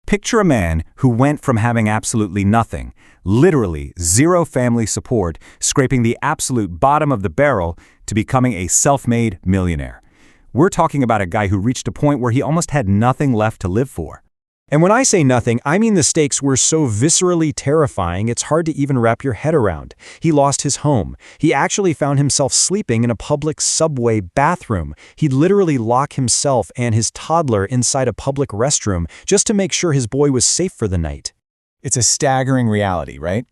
Picture a man who went from having absolutely nothing, literally zero family support, scraping the absolute bottom of the barrel, to becoming a self-made millionaire. We're talking about a guy who reached a point where he almost had nothing left to live for. And when I say nothing, I mean the stakes were so viscerally terrifying it's hard to even wrap your head around. He lost his home. He actually found himself sleeping in a public subway bathroom. He'd literally lock himself and his toddler inside a public restroom just to make sure his boy was safe for the night. It's a staggering reality, right?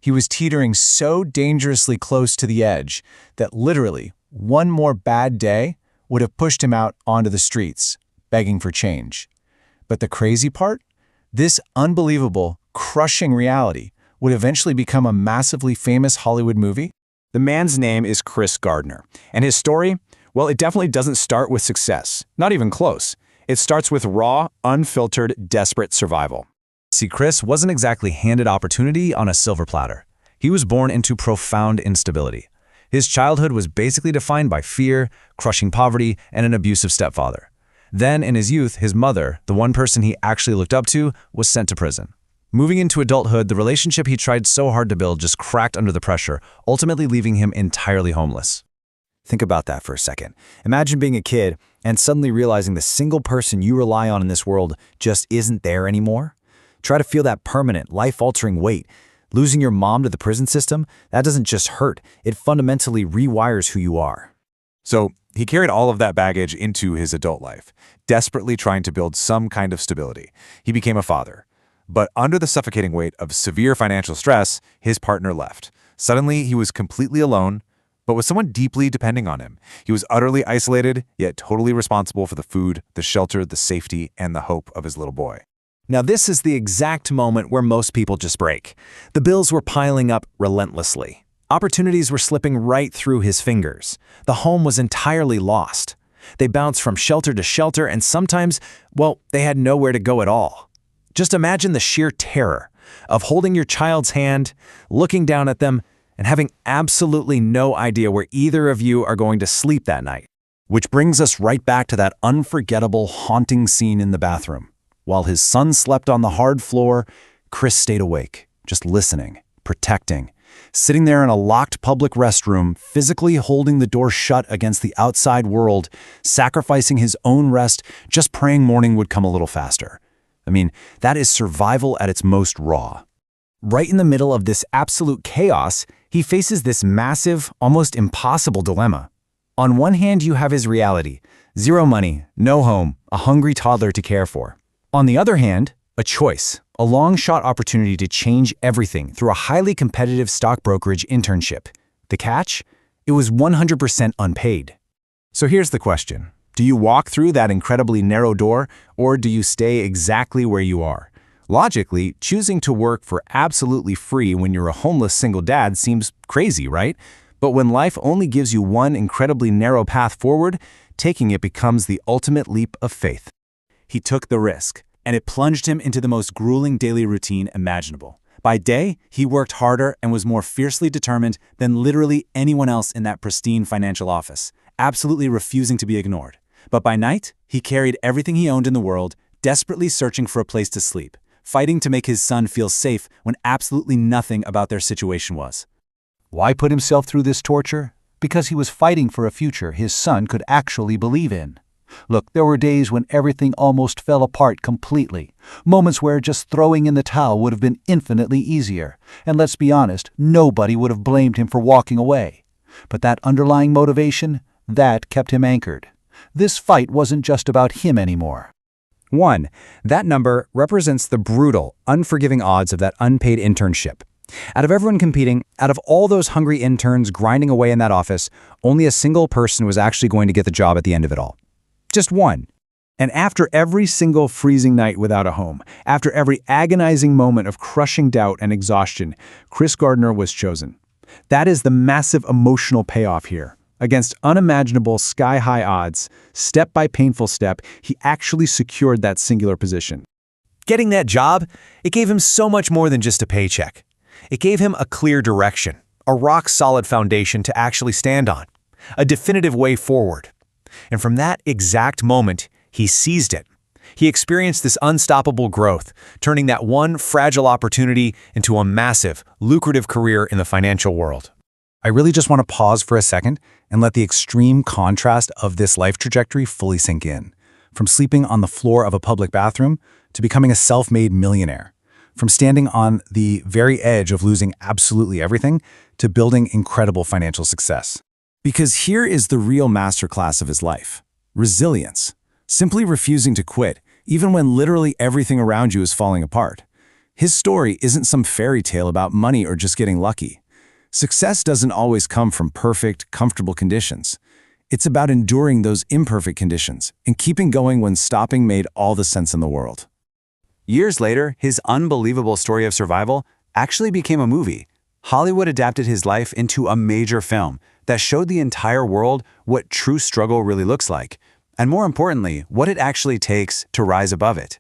He was teetering so dangerously close to the edge that literally one more bad day would have pushed him out onto the streets, begging for change. But the crazy part? This unbelievable, crushing reality would eventually become a massively famous Hollywood movie. The man's name is Chris Gardner, and his story, well, it definitely doesn't start with success. Not even close. It starts with raw, unfiltered, desperate survival. See, Chris wasn't exactly handed opportunity on a silver platter. He was born into profound instability. His childhood was basically defined by fear, crushing poverty, and an abusive stepfather. Then, in his youth, his mother, the one person he actually looked up to, was sent to prison. Moving into adulthood, the relationship he tried so hard to build just cracked under the pressure, ultimately leaving him entirely homeless. Think about that for a second. Imagine being a kid and suddenly realizing the single person you rely on in this world just isn't there anymore. Try to feel that permanent, life-altering weight. Losing your mom to the prison system, that doesn't just hurt, it fundamentally rewires who you are. So he carried all of that baggage into his adult life, desperately trying to build some kind of stability. He became a father. But under the suffocating weight of severe financial stress, his partner left. Suddenly, he was completely alone, but with someone deeply depending on him. He was utterly isolated, yet totally responsible for the food, the shelter, the safety, and the hope of his little boy. Now, this is the exact moment where most people just break. The bills were piling up relentlessly. Opportunities were slipping right through his fingers. The home was entirely lost. They bounced from shelter to shelter, and sometimes, well, they had nowhere to go at all. Just imagine the sheer terror of holding your child's hand, looking down at them, and having absolutely no idea where either of you are going to sleep that night. Which brings us right back to that unforgettable, haunting scene in the bathroom. While his son slept on the hard floor, Chris stayed awake, just listening, protecting, sitting there in a locked public restroom, physically holding the door shut against the outside world, sacrificing his own rest, just praying morning would come a little faster. I mean, that is survival at its most raw. Right in the middle of this absolute chaos, he faces this massive, almost impossible dilemma. On one hand, you have his reality: zero money, no home, a hungry toddler to care for. On the other hand, a choice, a long-shot opportunity to change everything through a highly competitive stock brokerage internship. The catch? It was 100% unpaid. So here's the question. Do you walk through that incredibly narrow door, or do you stay exactly where you are? Logically, choosing to work for absolutely free when you're a homeless single dad seems crazy, right? But when life only gives you one incredibly narrow path forward, taking it becomes the ultimate leap of faith. He took the risk, and it plunged him into the most grueling daily routine imaginable. By day, he worked harder and was more fiercely determined than literally anyone else in that pristine financial office, absolutely refusing to be ignored. But by night, he carried everything he owned in the world, desperately searching for a place to sleep, fighting to make his son feel safe when absolutely nothing about their situation was. Why put himself through this torture? Because he was fighting for a future his son could actually believe in. Look, there were days when everything almost fell apart completely. Moments where just throwing in the towel would have been infinitely easier. And let's be honest, nobody would have blamed him for walking away. But that underlying motivation, that kept him anchored. This fight wasn't just about him anymore. 1. That number represents the brutal, unforgiving odds of that unpaid internship. Out of everyone competing, out of all those hungry interns grinding away in that office, only a single person was actually going to get the job at the end of it all. Just one. And after every single freezing night without a home, after every agonizing moment of crushing doubt and exhaustion, Chris Gardner was chosen. That is the massive emotional payoff here. Against unimaginable sky-high odds, step by painful step, he actually secured that singular position. Getting that job, it gave him so much more than just a paycheck. It gave him a clear direction, a rock-solid foundation to actually stand on, a definitive way forward. And from that exact moment, he seized it. He experienced this unstoppable growth, turning that one fragile opportunity into a massive, lucrative career in the financial world. I really just want to pause for a second and let the extreme contrast of this life trajectory fully sink in. From sleeping on the floor of a public bathroom to becoming a self-made millionaire. From standing on the very edge of losing absolutely everything to building incredible financial success. Because here is the real masterclass of his life. Resilience. Simply refusing to quit, even when literally everything around you is falling apart. His story isn't some fairy tale about money or just getting lucky. Success doesn't always come from perfect, comfortable conditions. It's about enduring those imperfect conditions and keeping going when stopping made all the sense in the world. Years later, his unbelievable story of survival actually became a movie. Hollywood adapted his life into a major film that showed the entire world what true struggle really looks like, and more importantly, what it actually takes to rise above it.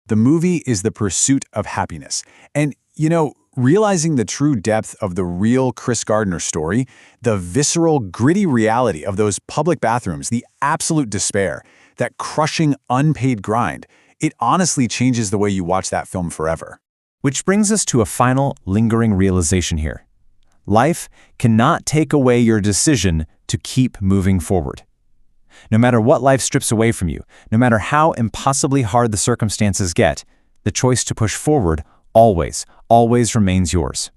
The movie is The Pursuit of Happiness. And, realizing the true depth of the real Chris Gardner story, the visceral, gritty reality of those public bathrooms, the absolute despair, that crushing, unpaid grind, it honestly changes the way you watch that film forever. Which brings us to a final, lingering realization here. Life cannot take away your decision to keep moving forward. No matter what life strips away from you, no matter how impossibly hard the circumstances get, the choice to push forward always remains yours.